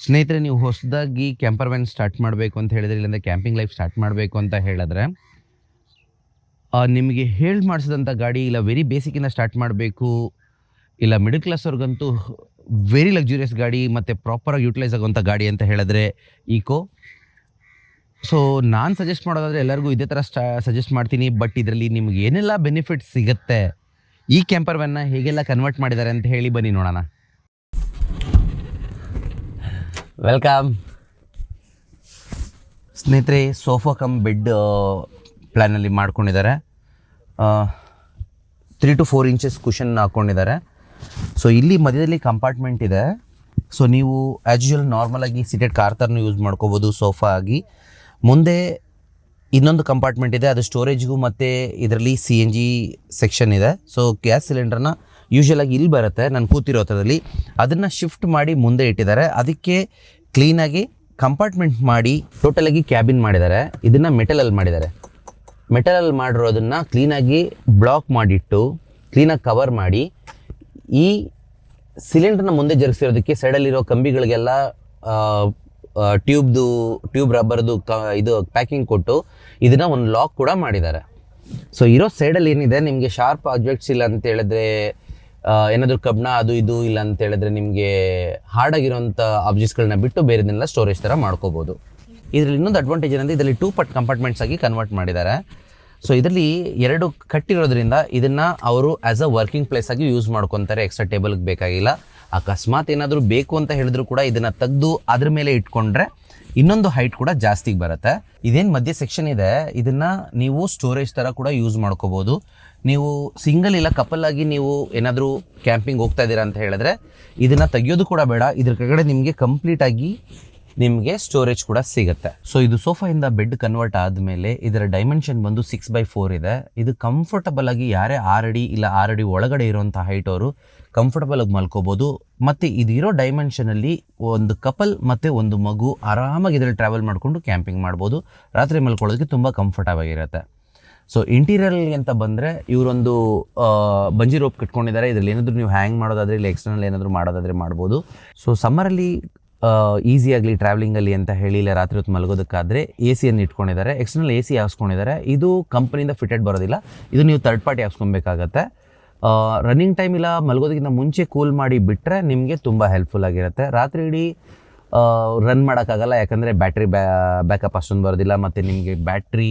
ಸ್ನೇಹಿತರೆ, ನೀವು ಹೊಸದಾಗಿ ಕ್ಯಾಂಪರ್ ವ್ಯಾನ್ ಸ್ಟಾರ್ಟ್ ಮಾಡಬೇಕು ಅಂತ ಹೇಳಿದ್ರೆ, ಇಲ್ಲಾಂದರೆ ಕ್ಯಾಂಪಿಂಗ್ ಲೈಫ್ ಸ್ಟಾರ್ಟ್ ಮಾಡಬೇಕು ಅಂತ ಹೇಳಿದ್ರೆ, ನಿಮಗೆ ಹೇಳಿ ಮಾಡಿಸಿದಂಥ ಗಾಡಿ ಇಲ್ಲ ವೆರಿ ಬೇಸಿಕ್ಕಿಂದ ಸ್ಟಾರ್ಟ್ ಮಾಡಬೇಕು, ಇಲ್ಲ ಮಿಡಲ್ ಕ್ಲಾಸ್ವ್ರಿಗಂತೂ ವೆರಿ ಲಕ್ಸುರಿಯಸ್ ಗಾಡಿ ಮತ್ತು ಪ್ರಾಪರಾಗಿ ಯೂಟಿಲೈಸ್ ಆಗುವಂಥ ಗಾಡಿ ಅಂತ ಹೇಳಿದ್ರೆ ಈಕೋ. ಸೊ ನಾನು ಸಜೆಸ್ಟ್ ಮಾಡೋದಾದರೆ ಎಲ್ಲರಿಗೂ ಇದೇ ಥರ ಸಜೆಸ್ಟ್ ಮಾಡ್ತೀನಿ. ಬಟ್ ಇದರಲ್ಲಿ ನಿಮ್ಗೆ ಏನೆಲ್ಲ ಬೆನಿಫಿಟ್ಸ್ ಸಿಗುತ್ತೆ, ಈ ಕ್ಯಾಂಪರ್ ವ್ಯಾನ್ನ ಹೇಗೆಲ್ಲ ಕನ್ವರ್ಟ್ ಮಾಡಿದ್ದಾರೆ ಅಂತ ಹೇಳಿ ಬನ್ನಿ ನೋಡೋಣ. ವೆಲ್ಕಮ್ ಸ್ನೇಹಿತರೆ. ಸೋಫಾ ಕಮ್ ಬೆಡ್ ಪ್ಲ್ಯಾನಲ್ಲಿ ಮಾಡ್ಕೊಂಡಿದ್ದಾರೆ. 3 to 4 ಇಂಚಸ್ ಕುಷನ್ ಹಾಕ್ಕೊಂಡಿದ್ದಾರೆ. ಸೊ ಇಲ್ಲಿ ಮಧ್ಯದಲ್ಲಿ ಕಂಪಾರ್ಟ್ಮೆಂಟ್ ಇದೆ. ಸೊ ನೀವು ಆ್ಯಸ್ ಯೂಶುವಲ್ ನಾರ್ಮಲಾಗಿ ಸಿಟೆಡ್ ಕಾರ್ ಥರನೂ ಯೂಸ್ ಮಾಡ್ಕೋಬೋದು ಸೋಫಾ ಆಗಿ. ಮುಂದೆ ಇನ್ನೊಂದು ಕಂಪಾರ್ಟ್ಮೆಂಟ್ ಇದೆ, ಅದು ಸ್ಟೋರೇಜ್ಗೂ ಮತ್ತು ಇದರಲ್ಲಿ CNG ಸೆಕ್ಷನ್ ಇದೆ. ಸೊ ಗ್ಯಾಸ್ ಸಿಲಿಂಡ್ರನ್ನ ಯೂಶ್ವಲಾಗಿ ಇಲ್ಲಿ ಬರುತ್ತೆ, ನಾನು ಕೂತಿರೋ ಥರದಲ್ಲಿ ಅದನ್ನು ಶಿಫ್ಟ್ ಮಾಡಿ ಮುಂದೆ ಇಟ್ಟಿದ್ದಾರೆ. ಅದಕ್ಕೆ ಕ್ಲೀನಾಗಿ ಕಂಪಾರ್ಟ್ಮೆಂಟ್ ಮಾಡಿ ಟೋಟಲಾಗಿ ಕ್ಯಾಬಿನ್ ಮಾಡಿದ್ದಾರೆ. ಇದನ್ನು ಮೆಟಲಲ್ಲಿ ಮಾಡಿದ್ದಾರೆ. ಮೆಟಲಲ್ಲಿ ಮಾಡಿರೋದನ್ನು ಕ್ಲೀನಾಗಿ ಬ್ಲಾಕ್ ಮಾಡಿಟ್ಟು ಕ್ಲೀನಾಗಿ ಕವರ್ ಮಾಡಿ ಈ ಸಿಲಿಂಡ್ರನ್ನ ಮುಂದೆ ಜರುಗಿಸಿರೋದಕ್ಕೆ ಸೈಡಲ್ಲಿರೋ ಕಂಬಿಗಳಿಗೆಲ್ಲ ಟ್ಯೂಬ್ ರಬ್ಬರ್ದು ಇದು ಪ್ಯಾಕಿಂಗ್ ಕೊಟ್ಟು ಇದನ್ನು ಒಂದು ಲಾಕ್ ಕೂಡ ಮಾಡಿದ್ದಾರೆ. ಸೊ ಇರೋ ಸೈಡಲ್ಲಿ ಏನಿದೆ, ನಿಮಗೆ ಶಾರ್ಪ್ ಆಬ್ಜೆಕ್ಟ್ಸ್ ಇಲ್ಲ ಅಂತ ಹೇಳಿದ್ರೆ, ಏನಾದರೂ ಕಬ್ಬಣ ಅದು ಇದು ಇಲ್ಲ ಅಂತ ಹೇಳಿದ್ರೆ, ನಿಮಗೆ ಹಾರ್ಡಾಗಿರೋಂಥ ಆಬ್ಜೆಕ್ಟ್ಸ್ಗಳನ್ನ ಬಿಟ್ಟು ಬೇರೆದನ್ನೆಲ್ಲ ಸ್ಟೋರೇಜ್ ಥರ ಮಾಡ್ಕೋಬೋದು. ಇದರಲ್ಲಿ ಇನ್ನೊಂದು ಅಡ್ವಾಂಟೇಜ್ ಏನಂದರೆ ಇದರಲ್ಲಿ 2 part ಕಂಪಾರ್ಟ್ಮೆಂಟ್ಸ್ ಆಗಿ ಕನ್ವರ್ಟ್ ಮಾಡಿದ್ದಾರೆ. ಸೊ ಇದರಲ್ಲಿ 2 ಕಟ್ಟಿರೋದ್ರಿಂದ ಇದನ್ನು ಅವರು ಆ್ಯಸ್ ಅ ವರ್ಕಿಂಗ್ ಪ್ಲೇಸ್ ಆಗಿ ಯೂಸ್ ಮಾಡ್ಕೊತಾರೆ. ಎಕ್ಸ್ಟ್ರಾ ಟೇಬಲ್ಗೆ ಬೇಕಾಗಿಲ್ಲ. ಅಕಸ್ಮಾತ್ ಏನಾದರೂ ಬೇಕು ಅಂತ ಹೇಳಿದ್ರು ಕೂಡ ಇದನ್ನು ತೆಗೆದು ಅದ್ರ ಮೇಲೆ ಇಟ್ಕೊಂಡ್ರೆ ಇನ್ನೊಂದು ಹೈಟ್ ಕೂಡ ಜಾಸ್ತಿಗೆ ಬರುತ್ತೆ. ಇದೇನು ಮಧ್ಯ ಸೆಕ್ಷನ್ ಇದೆ, ಇದನ್ನು ನೀವು ಸ್ಟೋರೇಜ್ ಥರ ಕೂಡ ಯೂಸ್ ಮಾಡ್ಕೋಬೋದು. ನೀವು ಸಿಂಗಲ್ ಇಲ್ಲ ಕಪಲ್ ಆಗಿ ನೀವು ಏನಾದರೂ ಕ್ಯಾಂಪಿಂಗ್ ಹೋಗ್ತಾ ಇದ್ದೀರಾ ಅಂತ ಹೇಳಿದ್ರೆ ಇದನ್ನು ತೆಗಿಯೋದು ಕೂಡ ಬೇಡ. ಇದ್ರ ಕೆಳಗಡೆ ನಿಮಗೆ ಕಂಪ್ಲೀಟಾಗಿ ನಿಮಗೆ ಸ್ಟೋರೇಜ್ ಕೂಡ ಸಿಗುತ್ತೆ. ಸೊ ಇದು ಸೋಫಾಯಿಂದ ಬೆಡ್ ಕನ್ವರ್ಟ್ ಆದಮೇಲೆ ಇದರ ಡೈಮೆನ್ಷನ್ ಬಂದು 6x4 ಇದೆ. ಇದು ಕಂಫರ್ಟಬಲ್ ಆಗಿ ಯಾರೇ 6 ಅಡಿ ಇಲ್ಲ 6 ಅಡಿ ಒಳಗಡೆ ಇರೋಂಥ ಹೈಟ್ ಅವರು ಕಂಫರ್ಟಬಲ್ ಆಗಿ ಮಲ್ಕೋಬೋದು. ಮತ್ತು ಇದಿರೋ ಡೈಮೆನ್ಷನಲ್ಲಿ ಒಂದು ಕಪಲ್ ಮತ್ತು ಒಂದು ಮಗು ಆರಾಮಾಗಿ ಇದರಲ್ಲಿ ಟ್ರಾವೆಲ್ ಮಾಡಿಕೊಂಡು ಕ್ಯಾಂಪಿಂಗ್ ಮಾಡ್ಬೋದು. ರಾತ್ರಿ ಮಲ್ಕೊಳ್ಳೋದಕ್ಕೆ ತುಂಬ ಕಂಫರ್ಟಬಲ್ ಆಗಿರುತ್ತೆ. ಸೊ ಇಂಟೀರಿಯರ್ಗೆ ಅಂತ ಬಂದರೆ ಇವರೊಂದು ಬಂಜಿ ರೋಪ್ ಕಟ್ಕೊಂಡಿದ್ದಾರೆ. ಇದರಲ್ಲಿ ಏನಾದರೂ ನೀವು ಹ್ಯಾಂಗ್ ಮಾಡೋದಾದರೆ ಇಲ್ಲ ಎಕ್ಸ್ಟರ್ನಲ್ ಏನಾದರೂ ಮಾಡೋದಾದರೆ ಮಾಡ್ಬೋದು. ಸೊ ಸಮ್ಮರಲ್ಲಿ ಈಸಿಯಾಗಲಿ ಟ್ರಾವೆಲಿಂಗಲ್ಲಿ ಅಂತ ಹೇಳಿ ಇಲ್ಲ ರಾತ್ರಿ ಹೊತ್ತು ಮಲಗೋದಕ್ಕಾದರೆ AC ಇಟ್ಕೊಂಡಿದ್ದಾರೆ. External AC ಹಾಕ್ಸ್ಕೊಂಡಿದ್ದಾರೆ. ಇದು ಕಂಪ್ನಿಯಿಂದ ಫಿಟೆಡ್ ಬರೋದಿಲ್ಲ, ಇದು ನೀವು ಥರ್ಡ್ ಪಾರ್ಟಿ ಹಾಕ್ಸ್ಕೊಬೇಕಾಗತ್ತೆ. ರನ್ನಿಂಗ್ ಟೈಮ್ ಇಲ್ಲ ಮಲಗೋದಕ್ಕಿಂತ ಮುಂಚೆ ಕೂಲ್ ಮಾಡಿ ಬಿಟ್ಟರೆ ನಿಮಗೆ ತುಂಬ ಹೆಲ್ಪ್ಫುಲ್ ಆಗಿರುತ್ತೆ. ರಾತ್ರಿ ಇಡೀ ರನ್ ಮಾಡೋಕ್ಕಾಗಲ್ಲ, ಯಾಕಂದರೆ ಬ್ಯಾಟ್ರಿ ಬ್ಯಾಕಪ್ ಅಷ್ಟೊಂದು ಬರೋದಿಲ್ಲ. ಮತ್ತು ನಿಮಗೆ ಬ್ಯಾಟ್ರಿ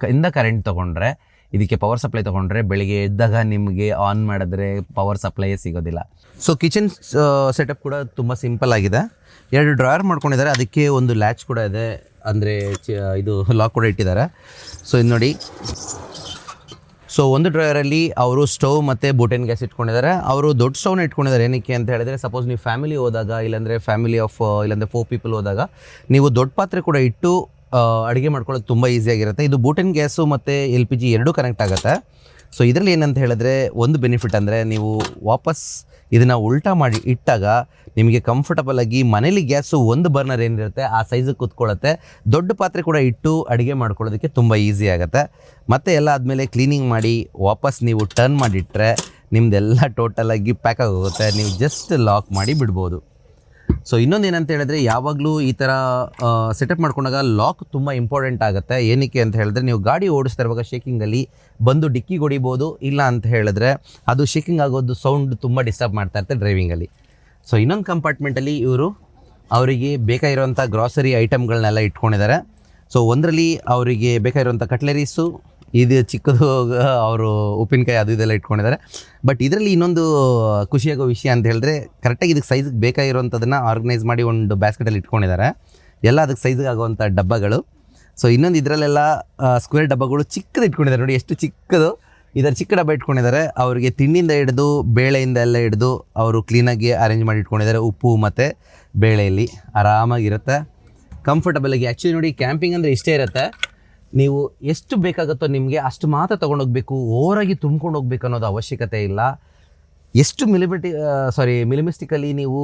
ಇಂದ ಕರೆಂಟ್ ತೊಗೊಂಡ್ರೆ, ಇದಕ್ಕೆ ಪವರ್ ಸಪ್ಲೈ ತೊಗೊಂಡ್ರೆ ಬೆಳಿಗ್ಗೆ ಎದ್ದಾಗ ನಿಮಗೆ ಆನ್ ಮಾಡಿದ್ರೆ ಪವರ್ ಸಪ್ಲೈಯೇ ಸಿಗೋದಿಲ್ಲ. ಸೊ ಕಿಚನ್ ಸೆಟಪ್ ಕೂಡ ತುಂಬ ಸಿಂಪಲ್ ಆಗಿದೆ. 2 ಡ್ರಾಯರ್ ಮಾಡ್ಕೊಂಡಿದ್ದಾರೆ, ಅದಕ್ಕೆ ಒಂದು ಲ್ಯಾಚ್ ಕೂಡ ಇದೆ, ಅಂದರೆ ಇದು ಲಾಕ್ ಕೂಡ ಇಟ್ಟಿದ್ದಾರೆ. ಸೊ ಇದು ನೋಡಿ. ಸೊ ಒಂದು ಡ್ರಾಯರಲ್ಲಿ ಅವರು ಸ್ಟವ್ ಮತ್ತು ಬೂಟೆನ್ ಗ್ಯಾಸ್ ಇಟ್ಕೊಂಡಿದ್ದಾರೆ. ಅವರು ದೊಡ್ಡ ಸ್ಟವ್ನ ಇಟ್ಕೊಂಡಿದ್ದಾರೆ. ಏನಕ್ಕೆ ಅಂತ ಹೇಳಿದ್ರೆ, ಸಪೋಸ್ ನೀವು ಫ್ಯಾಮಿಲಿ ಹೋದಾಗ ಇಲ್ಲಾಂದರೆ ಇಲ್ಲಾಂದರೆ 4 people ಹೋದಾಗ ನೀವು ದೊಡ್ಡ ಪಾತ್ರೆ ಕೂಡ ಇಟ್ಟು ಅಡುಗೆ ಮಾಡ್ಕೊಳ್ಳೋದು ತುಂಬ ಈಸಿಯಾಗಿರುತ್ತೆ. ಇದು ಬೂಟೆನ್ ಗ್ಯಾಸು ಮತ್ತು LPG ಎರಡೂ ಕನೆಕ್ಟ್ ಆಗುತ್ತೆ. ಸೊ ಇದರಲ್ಲಿ ಏನಂತ ಹೇಳಿದ್ರೆ ಒಂದು ಬೆನಿಫಿಟ್ ಅಂದರೆ, ನೀವು ವಾಪಸ್ ಇದನ್ನು ಉಲ್ಟಾ ಮಾಡಿ ಇಟ್ಟಾಗ ನಿಮಗೆ ಕಂಫರ್ಟಬಲಾಗಿ ಮನೇಲಿ ಗ್ಯಾಸು ಒಂದು ಬರ್ನರ್ ಏನಿರುತ್ತೆ ಆ ಸೈಜಿಗೆ ಕೂತ್ಕೊಳ್ಳುತ್ತೆ. ದೊಡ್ಡ ಪಾತ್ರೆ ಕೂಡ ಇಟ್ಟು ಅಡುಗೆ ಮಾಡ್ಕೊಳ್ಳೋದಕ್ಕೆ ತುಂಬ ಈಸಿ ಆಗುತ್ತೆ. ಮತ್ತು ಎಲ್ಲ ಆದಮೇಲೆ ಕ್ಲೀನಿಂಗ್ ಮಾಡಿ ವಾಪಸ್ ನೀವು ಟರ್ನ್ ಮಾಡಿಟ್ರೆ ನಿಮ್ಮದೆಲ್ಲ ಟೋಟಲಾಗಿ ಪ್ಯಾಕ್ ಆಗೋಗುತ್ತೆ. ನೀವು ಜಸ್ಟ್ ಲಾಕ್ ಮಾಡಿ ಬಿಡ್ಬೋದು. ಸೊ ಇನ್ನೊಂದು ಏನಂತ ಹೇಳಿದ್ರೆ, ಯಾವಾಗಲೂ ಈ ಥರ ಸೆಟಪ್ ಮಾಡ್ಕೊಂಡಾಗ ಲಾಕ್ ತುಂಬ ಇಂಪಾರ್ಟೆಂಟ್ ಆಗುತ್ತೆ. ಏನಕ್ಕೆ ಅಂತ ಹೇಳಿದ್ರೆ, ನೀವು ಗಾಡಿ ಓಡಿಸ್ತಾ ಇರುವಾಗ ಶೇಕಿಂಗಲ್ಲಿ ಬಂದು ಡಿಕ್ಕಿಗೆ ಹೊಡಿಬೋದು. ಇಲ್ಲ ಅಂತ ಹೇಳಿದ್ರೆ ಅದು ಶೇಕಿಂಗ್ ಆಗೋದು ಸೌಂಡ್ ತುಂಬ ಡಿಸ್ಟರ್ಬ್ ಮಾಡ್ತಾ ಇರ್ತಾರೆ ಡ್ರೈವಿಂಗಲ್ಲಿ. ಸೊ ಇನ್ನೊಂದು ಕಂಪಾರ್ಟ್ಮೆಂಟಲ್ಲಿ ಇವರು ಅವರಿಗೆ ಬೇಕಾಗಿರೋಂಥ ಗ್ರಾಸರಿ ಐಟಮ್ಗಳನ್ನೆಲ್ಲ ಇಟ್ಕೊಂಡಿದ್ದಾರೆ. ಸೊ ಒಂದರಲ್ಲಿ ಅವರಿಗೆ ಬೇಕಾಗಿರೋಂಥ ಕಟ್ಲರೀಸು, ಇದು ಚಿಕ್ಕದು ಅವರು ಉಪ್ಪಿನಕಾಯಿ ಅದು ಇದೆಲ್ಲ ಇಟ್ಕೊಂಡಿದ್ದಾರೆ. ಬಟ್ ಇದರಲ್ಲಿ ಇನ್ನೊಂದು ಖುಷಿಯಾಗೋ ವಿಷಯ ಅಂತ ಹೇಳಿದ್ರೆ, ಕರೆಕ್ಟಾಗಿ ಇದಕ್ಕೆ ಸೈಜಿಗೆ ಬೇಕಾಗಿರೋಂಥದ್ದನ್ನು ಆರ್ಗನೈಸ್ ಮಾಡಿ ಒಂದು ಬ್ಯಾಸ್ಕೆಟಲ್ಲಿ ಇಟ್ಕೊಂಡಿದ್ದಾರೆ. ಎಲ್ಲ ಅದಕ್ಕೆ ಸೈಜಿಗೆ ಆಗುವಂಥ ಡಬ್ಬಗಳು. ಸೊ ಇನ್ನೊಂದು ಇದರಲ್ಲೆಲ್ಲ ಸ್ಕ್ವೇರ್ ಡಬ್ಬಗಳು ಚಿಕ್ಕದು ಇಟ್ಕೊಂಡಿದ್ದಾರೆ. ನೋಡಿ ಎಷ್ಟು ಚಿಕ್ಕದು, ಇದರ ಚಿಕ್ಕ ಡಬ್ಬ ಇಟ್ಕೊಂಡಿದ್ದಾರೆ. ಅವರಿಗೆ ತಿಂಡಿಯಿಂದ ಹಿಡಿದು ಬೇಳೆಯಿಂದ ಎಲ್ಲ ಹಿಡಿದು ಅವರು ಕ್ಲೀನಾಗಿ ಅರೇಂಜ್ ಮಾಡಿ ಇಟ್ಕೊಂಡಿದ್ದಾರೆ. ಉಪ್ಪು ಮತ್ತು ಬೇಳೆಯಲ್ಲಿ ಆರಾಮಾಗಿರುತ್ತೆ, ಕಂಫರ್ಟಬಲಾಗಿ. ಆ್ಯಕ್ಚುಲಿ ನೋಡಿ, ಕ್ಯಾಂಪಿಂಗ್ ಅಂದರೆ ಇಷ್ಟೇ ಇರುತ್ತೆ. ನೀವು ಎಷ್ಟು ಬೇಕಾಗುತ್ತೋ ನಿಮಗೆ ಅಷ್ಟು ಮಾತ್ರ ತೊಗೊಂಡೋಗ್ಬೇಕು, ಓವರಾಗಿ ತುಂಬ್ಕೊಂಡು ಹೋಗ್ಬೇಕು ಅನ್ನೋದು ಅವಶ್ಯಕತೆ ಇಲ್ಲ. ಎಷ್ಟು ಮಿಲಿಮಿಸ್ಟಿಕಲಿ ನೀವು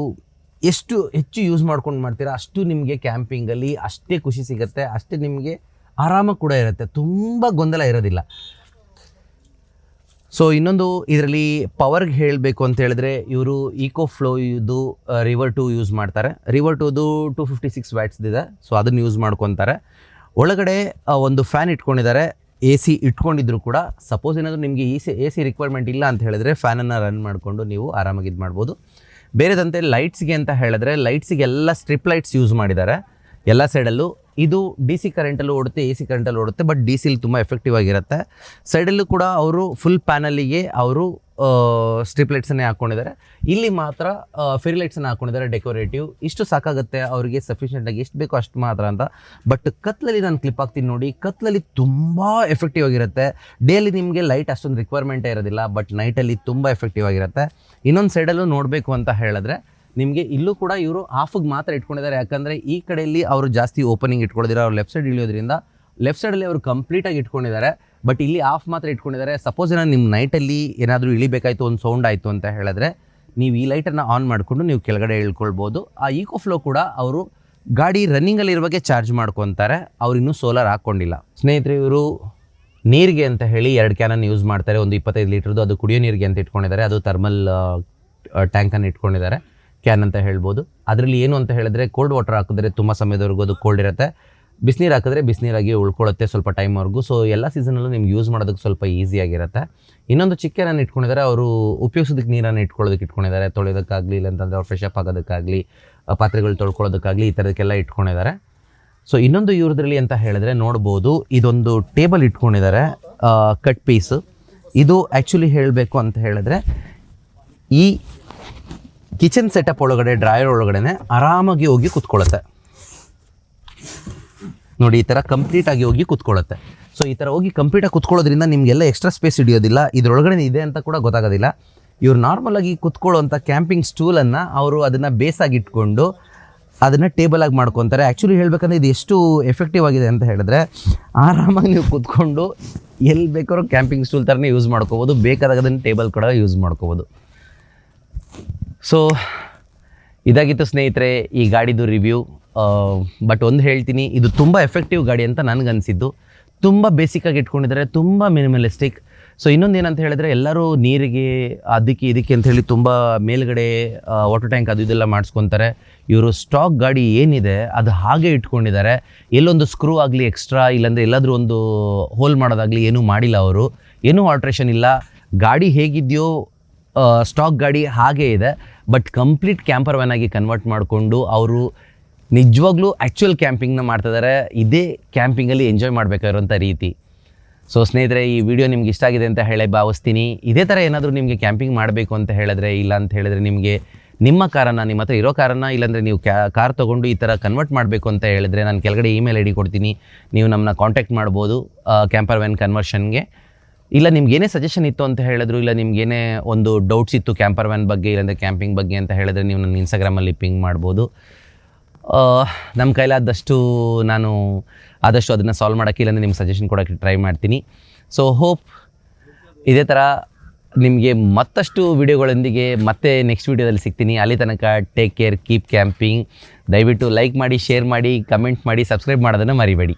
ಎಷ್ಟು ಹೆಚ್ಚು ಯೂಸ್ ಮಾಡ್ಕೊಂಡು ಮಾಡ್ತೀರಾ ಅಷ್ಟು ನಿಮಗೆ ಕ್ಯಾಂಪಿಂಗಲ್ಲಿ ಅಷ್ಟೇ ಖುಷಿ ಸಿಗುತ್ತೆ, ಅಷ್ಟೇ ನಿಮಗೆ ಆರಾಮ ಕೂಡ ಇರುತ್ತೆ. ತುಂಬ ಗೊಂದಲ ಇರೋದಿಲ್ಲ. ಸೊ ಇನ್ನೊಂದು ಇದರಲ್ಲಿ ಪವರ್ಗೆ ಹೇಳಬೇಕು ಅಂತ ಹೇಳಿದ್ರೆ ಇವರು ಈಕೋ ಫ್ಲೋ ಇದು ರಿವರ್ 2 ಯೂಸ್ ಮಾಡ್ತಾರೆ. ರಿವರ್ 2ದು 256 ವ್ಯಾಟ್ಸ್ ಇದೆ. ಸೊ ಅದನ್ನು ಯೂಸ್ ಮಾಡ್ಕೊತಾರೆ. ಒಳಗಡೆ ಒಂದು ಫ್ಯಾನ್ ಇಟ್ಕೊಂಡಿದ್ದಾರೆ. ಎ ಸಿ ಇಟ್ಕೊಂಡಿದ್ರು ಕೂಡ ಸಪೋಸ್ ಏನಾದರೂ ನಿಮಗೆ ಎ ಸಿ ರಿಕ್ವೈರ್ಮೆಂಟ್ ಇಲ್ಲ ಅಂತ ಹೇಳಿದ್ರೆ ಫ್ಯಾನನ್ನು ರನ್ ಮಾಡಿಕೊಂಡು ನೀವು ಆರಾಮಾಗಿ ಇದು ಮಾಡ್ಬೋದು. ಬೇರೆದಂತೆ ಲೈಟ್ಸ್ಗೆ ಅಂತ ಹೇಳಿದ್ರೆ ಲೈಟ್ಸಿಗೆ ಎಲ್ಲ ಸ್ಟ್ರಿಪ್ ಲೈಟ್ಸ್ ಯೂಸ್ ಮಾಡಿದ್ದಾರೆ ಎಲ್ಲ ಸೈಡಲ್ಲೂ. ಇದು ಡಿ ಸಿ ಕರೆಂಟಲ್ಲೂ ಓಡುತ್ತೆ, ಎ ಸಿ ಕರೆಂಟಲ್ಲೂ ಓಡುತ್ತೆ, ಬಟ್ ಡಿ ಸಿಲಿ ತುಂಬ ಎಫೆಕ್ಟಿವ್ ಆಗಿರುತ್ತೆ. ಸೈಡಲ್ಲೂ ಕೂಡ ಅವರು ಫುಲ್ ಪ್ಯಾನಲ್ಲಿಗೆ ಅವರು ಸ್ಟ್ರಿಪ್ ಲೈಟ್ಸನ್ನೇ ಹಾಕ್ಕೊಂಡಿದ್ದಾರೆ. ಇಲ್ಲಿ ಮಾತ್ರ ಫೇರಿ ಲೈಟ್ಸನ್ನು ಹಾಕ್ಕೊಂಡಿದ್ದಾರೆ ಡೆಕೋರೇಟಿವ್. ಇಷ್ಟು ಸಾಕಾಗುತ್ತೆ ಅವರಿಗೆ ಸಫಿಷಿಯೆಂಟಾಗಿ ಎಷ್ಟು ಬೇಕೋ ಅಷ್ಟು ಮಾತ್ರ ಅಂತ. ಬಟ್ ಕತ್ಲಲ್ಲಿ ನಾನು ಕ್ಲಿಪ್ ಹಾಕ್ತೀನಿ ನೋಡಿ, ಕತ್ಲಲ್ಲಿ ತುಂಬ ಎಫೆಕ್ಟಿವ್ ಆಗಿರುತ್ತೆ. ಡೇಲಿ ನಿಮಗೆ ಲೈಟ್ ಅಷ್ಟೊಂದು ರಿಕ್ವೈರ್ಮೆಂಟೇ ಇರೋದಿಲ್ಲ, ಬಟ್ ನೈಟಲ್ಲಿ ತುಂಬ ಎಫೆಕ್ಟಿವ್ ಆಗಿರುತ್ತೆ. ಇನ್ನೊಂದು ಸೈಡಲ್ಲೂ ನೋಡಬೇಕು ಅಂತ ಹೇಳಿದ್ರೆ ನಿಮಗೆ ಇಲ್ಲೂ ಕೂಡ ಇವರು ಆಫಿಗೆ ಮಾತ್ರ ಇಟ್ಕೊಂಡಿದ್ದಾರೆ. ಯಾಕಂದರೆ ಈ ಕಡೆಯಲ್ಲಿ ಅವರು ಜಾಸ್ತಿ ಓಪನಿಂಗ್ ಇಟ್ಕೊಂಡಿದ್ದಾರೆ. ಅವ್ರು ಲೆಫ್ಟ್ ಸೈಡ್ ಇಳಿಯೋದ್ರಿಂದ ಲೆಫ್ಟ್ ಸೈಡಲ್ಲಿ ಅವರು ಕಂಪ್ಲೀಟಾಗಿ ಇಟ್ಕೊಂಡಿದ್ದಾರೆ. ಬಟ್ ಇಲ್ಲಿ ಆಫ್ ಮಾತ್ರ ಇಟ್ಕೊಂಡಿದ್ದಾರೆ. ಸಪೋಸ್ ಏನೋ ನಿಮ್ಮ ನೈಟಲ್ಲಿ ಏನಾದರೂ ಇಳಿಬೇಕಾಯ್ತು, ಒಂದು ಸೌಂಡ್ ಆಯಿತು ಅಂತ ಹೇಳಿದ್ರೆ ನೀವು ಈ ಲೈಟನ್ನು ಆನ್ ಮಾಡಿಕೊಂಡು ನೀವು ಕೆಳಗಡೆ ಇಳ್ಕೊಳ್ಬೋದು. ಆ ಈಕೋ ಫ್ಲೋ ಕೂಡ ಅವರು ಗಾಡಿ ರನ್ನಿಂಗಲ್ಲಿ ಇರುವಾಗೆ ಚಾರ್ಜ್ ಮಾಡ್ಕೊತಾರೆ. ಅವ್ರು ಇನ್ನೂ ಸೋಲಾರ್ ಹಾಕ್ಕೊಂಡಿಲ್ಲ. ಸ್ನೇಹಿತರೆ, ಇವರು ನೀರಿಗೆ ಅಂತ ಹೇಳಿ 2 ಕ್ಯಾನನ್ನು ಯೂಸ್ ಮಾಡ್ತಾರೆ. ಒಂದು 25 ಲೀಟ್ರದ್ದು, ಅದು ಕುಡಿಯೋ ನೀರಿಗೆ ಅಂತ ಇಟ್ಕೊಂಡಿದ್ದಾರೆ. ಅದು ಥರ್ಮಲ್ ಟ್ಯಾಂಕನ್ನು ಇಟ್ಕೊಂಡಿದ್ದಾರೆ, ಕ್ಯಾನ್ ಅಂತ ಹೇಳ್ಬೋದು. ಅದರಲ್ಲಿ ಏನು ಅಂತ ಹೇಳಿದ್ರೆ ಕೋಲ್ಡ್ ವಾಟರ್ ಹಾಕಿದ್ರೆ ತುಂಬ ಸಮಯದವರೆಗೂ ಅದು ಕೋಲ್ಡ್ ಇರುತ್ತೆ. ಬಿಸಿನೀರು ಹಾಕಿದ್ರೆ ಬಿಸಿನೀರಾಗಿ ಉಳ್ಕೊಳ್ಳುತ್ತೆ ಸ್ವಲ್ಪ ಟೈಮ್ವರೆಗೂ. ಸೊ ಎಲ್ಲ ಸೀಸನಲ್ಲೂ ನಿಮ್ಗೆ ಯೂಸ್ ಮಾಡೋದಕ್ಕೆ ಸ್ವಲ್ಪ ಈಸಿಯಾಗಿರುತ್ತೆ. ಇನ್ನೊಂದು ಚಿಕ್ಕ ಕ್ಯಾನನ್ನು ಇಟ್ಕೊಂಡಿದ್ದಾರೆ. ಅವರು ಉಪಯೋಗಿಸೋದಕ್ಕೆ ನೀರನ್ನು ಇಟ್ಕೊಂಡಿದ್ದಾರೆ, ತೊಳೆಯೋದಕ್ಕಾಗಲಿ, ಇಲ್ಲಾಂತಂದರೆ ಅವ್ರು ಫ್ರೆಶ್ ಅಪ್ ಆಗೋದಕ್ಕಾಗಲಿ, ಪಾತ್ರೆಗಳು ತೊಳ್ಕೊಳ್ಳೋದಕ್ಕಾಗಲಿ, ಈ ಥರದಕ್ಕೆಲ್ಲ ಇಟ್ಕೊಂಡಿದ್ದಾರೆ. ಸೊ ಇನ್ನೊಂದು ಇವ್ರದ್ರಲ್ಲಿ ಅಂತ ಹೇಳಿದ್ರೆ ನೋಡ್ಬೋದು, ಇದೊಂದು ಟೇಬಲ್ ಇಟ್ಕೊಂಡಿದ್ದಾರೆ ಕಟ್ ಪೀಸು. ಇದು ಆ್ಯಕ್ಚುಲಿ ಹೇಳಬೇಕು ಅಂತ ಹೇಳಿದ್ರೆ ಈ ಕಿಚನ್ ಸೆಟಪ್ ಒಳಗಡೆ ಡ್ರಾಯರ್ ಒಳಗಡೆ ಆರಾಮಾಗಿ ಹೋಗಿ ಕೂತ್ಕೊಳ್ಳುತ್ತೆ ನೋಡಿ. ಈ ಥರ ಕಂಪ್ಲೀಟಾಗಿ ಹೋಗಿ ಕೂತ್ಕೊಳ್ಳುತ್ತೆ. ಸೊ ಈ ಥರ ಹೋಗಿ ಕಂಪ್ಲೀಟಾಗಿ ಕೂತ್ಕೊಳ್ಳೋದ್ರಿಂದ ನಿಮಗೆಲ್ಲ ಎಕ್ಸ್ಟ್ರಾ ಸ್ಪೇಸ್ ಹಿಡಿಯೋದಿಲ್ಲ, ಇದರೊಳಗಡೆ ಇದೆ ಅಂತ ಕೂಡ ಗೊತ್ತಾಗೋದಿಲ್ಲ. ಇವ್ರು ನಾರ್ಮಲಾಗಿ ಕೂತ್ಕೊಳ್ಳೋವಂಥ ಕ್ಯಾಂಪಿಂಗ್ ಸ್ಟೂಲನ್ನು ಅವರು ಅದನ್ನು ಬೇಸಾಗಿ ಇಟ್ಕೊಂಡು ಅದನ್ನು ಟೇಬಲಾಗಿ ಮಾಡ್ಕೊತಾರೆ. ಆ್ಯಕ್ಚುಲಿ ಹೇಳಬೇಕಂದ್ರೆ ಇದು ಎಷ್ಟು ಎಫೆಕ್ಟಿವ್ ಆಗಿದೆ ಅಂತ ಹೇಳಿದ್ರೆ ಆರಾಮಾಗಿ ನೀವು ಕೂತ್ಕೊಂಡು ಎಲ್ಲಿ ಬೇಕಾದ್ರೂ ಕ್ಯಾಂಪಿಂಗ್ ಸ್ಟೂಲ್ ಥರನೇ ಯೂಸ್ ಮಾಡ್ಕೋಬೋದು. ಬೇಕಾದಾಗ ಅದನ್ನು ಟೇಬಲ್ ಕೂಡ ಯೂಸ್ ಮಾಡ್ಕೋಬೋದು. ಸೊ ಇದಾಗಿತ್ತು ಸ್ನೇಹಿತರೆ ಈ ಗಾಡಿದು ರಿವ್ಯೂ. ಬಟ್ ಒಂದು ಹೇಳ್ತೀನಿ, ಇದು ತುಂಬ ಎಫೆಕ್ಟಿವ್ ಗಾಡಿ ಅಂತ ನನಗನ್ಸಿದ್ದು. ತುಂಬ ಬೇಸಿಕ್ಕಾಗಿ ಇಟ್ಕೊಂಡಿದ್ದಾರೆ, ತುಂಬ ಮಿನಿಮಲಿಸ್ಟಿಕ್. ಸೊ ಇನ್ನೊಂದು ಏನಂತ ಹೇಳಿದ್ರೆ ಎಲ್ಲರೂ ನೀರಿಗೆ ಅದಕ್ಕೆ ಇದಕ್ಕೆ ಅಂತ ಹೇಳಿ ತುಂಬ ಮೇಲ್ಗಡೆ ವಾಟರ್ ಟ್ಯಾಂಕ್ ಅದು ಇದೆಲ್ಲ ಮಾಡಿಸ್ಕೊತಾರೆ. ಇವರು ಸ್ಟಾಕ್ ಗಾಡಿ ಏನಿದೆ ಅದು ಹಾಗೆ ಇಟ್ಕೊಂಡಿದ್ದಾರೆ. ಎಲ್ಲೊಂದು ಸ್ಕ್ರೂ ಆಗಲಿ ಎಕ್ಸ್ಟ್ರಾ, ಇಲ್ಲಾಂದರೆ ಎಲ್ಲಾದರೂ ಒಂದು ಹೋಲ್ ಮಾಡೋದಾಗಲಿ ಏನೂ ಮಾಡಿಲ್ಲ ಅವರು. ಏನೂ ಆಲ್ಟ್ರೇಷನ್ ಇಲ್ಲ. ಗಾಡಿ ಹೇಗಿದೆಯೋ ಸ್ಟಾಕ್ ಗಾಡಿ ಹಾಗೇ ಇದೆ. ಬಟ್ ಕಂಪ್ಲೀಟ್ ಕ್ಯಾಂಪರ್ ವ್ಯಾನ್ ಆಗಿ ಕನ್ವರ್ಟ್ ಮಾಡಿಕೊಂಡು ಅವರು ನಿಜವಾಗ್ಲೂ ಆ್ಯಕ್ಚುಯಲ್ ಕ್ಯಾಂಪಿಂಗ್ನ ಮಾಡ್ತಿದ್ದಾರೆ. ಇದೇ ಕ್ಯಾಂಪಿಂಗಲ್ಲಿ ಎಂಜಾಯ್ ಮಾಡಬೇಕಾಗಿರೋಂಥ ರೀತಿ. ಸೊ ಸ್ನೇಹಿತರೆ, ಈ ವಿಡಿಯೋ ನಿಮ್ಗೆ ಇಷ್ಟ ಆಗಿದೆ ಅಂತ ಹೇಳಿ ಭಾವಿಸ್ತೀನಿ. ಇದೇ ಥರ ಏನಾದರೂ ನಿಮಗೆ ಕ್ಯಾಂಪಿಂಗ್ ಮಾಡಬೇಕು ಅಂತ ಹೇಳಿದ್ರೆ, ಇಲ್ಲ ಅಂತ ಹೇಳಿದ್ರೆ ನಿಮಗೆ ನಿಮ್ಮ ಕಾರನ್ನು, ನಿಮ್ಮ ಹತ್ರ ಇರೋ ಕಾರನ್ನು, ಇಲ್ಲಾಂದರೆ ನೀವು ಕಾರ್ ತೊಗೊಂಡು ಈ ಥರ ಕನ್ವರ್ಟ್ ಮಾಡಬೇಕು ಅಂತ ಹೇಳಿದ್ರೆ ನಾನು ಕೆಳಗಡೆ ಇಮೇಲ್ ID ಕೊಡ್ತೀನಿ. ನೀವು ನಮ್ಮನ್ನ ಕಾಂಟ್ಯಾಕ್ಟ್ ಮಾಡ್ಬೋದು ಕ್ಯಾಂಪರ್ ವ್ಯಾನ್ ಕನ್ವರ್ಷನ್ಗೆ. ಇಲ್ಲ ನಿಮ್ಗೇನೇ ಸಜೆಷನ್ ಇತ್ತು ಅಂತ ಹೇಳಿದ್ರು, ಇಲ್ಲ ನಿಮ್ಗೇನೇ ಒಂದು ಡೌಟ್ಸ್ ಇತ್ತು ಕ್ಯಾಂಪರ್ ವ್ಯಾನ್ ಬಗ್ಗೆ, ಇಲ್ಲಾಂದರೆ ಕ್ಯಾಂಪಿಂಗ್ ಬಗ್ಗೆ ಅಂತ ಹೇಳಿದ್ರೆ ನೀವು ನನ್ನ ಇನ್ಸ್ಟಾಗ್ರಾಮಲ್ಲಿ ಪಿಂಗ್ ಮಾಡ್ಬೋದು. ನಮ್ಮ ಕೈಲಾದಷ್ಟು ನಾನು ಆದಷ್ಟು ಅದನ್ನು ಸಾಲ್ವ್ ಮಾಡೋಕ್ಕೆ, ಇಲ್ಲಾಂದರೆ ನಿಮ್ಗೆ ಸಜೆಷನ್ ಕೊಡೋಕ್ಕೆ ಟ್ರೈ ಮಾಡ್ತೀನಿ. ಸೊ ಹೋಪ್ ಇದೇ ಥರ ನಿಮಗೆ ಮತ್ತಷ್ಟು ವಿಡಿಯೋಗಳೊಂದಿಗೆ ಮತ್ತೆ ನೆಕ್ಸ್ಟ್ ವಿಡಿಯೋದಲ್ಲಿ ಸಿಗ್ತೀನಿ. ಅಲ್ಲಿ ತನಕ ಟೇಕ್ ಕೇರ್, ಕೀಪ್ ಕ್ಯಾಂಪಿಂಗ್. ದಯವಿಟ್ಟು ಲೈಕ್ ಮಾಡಿ, ಶೇರ್ ಮಾಡಿ, ಕಮೆಂಟ್ ಮಾಡಿ, ಸಬ್ಸ್ಕ್ರೈಬ್ ಮಾಡೋದನ್ನು ಮರಿಬೇಡಿ.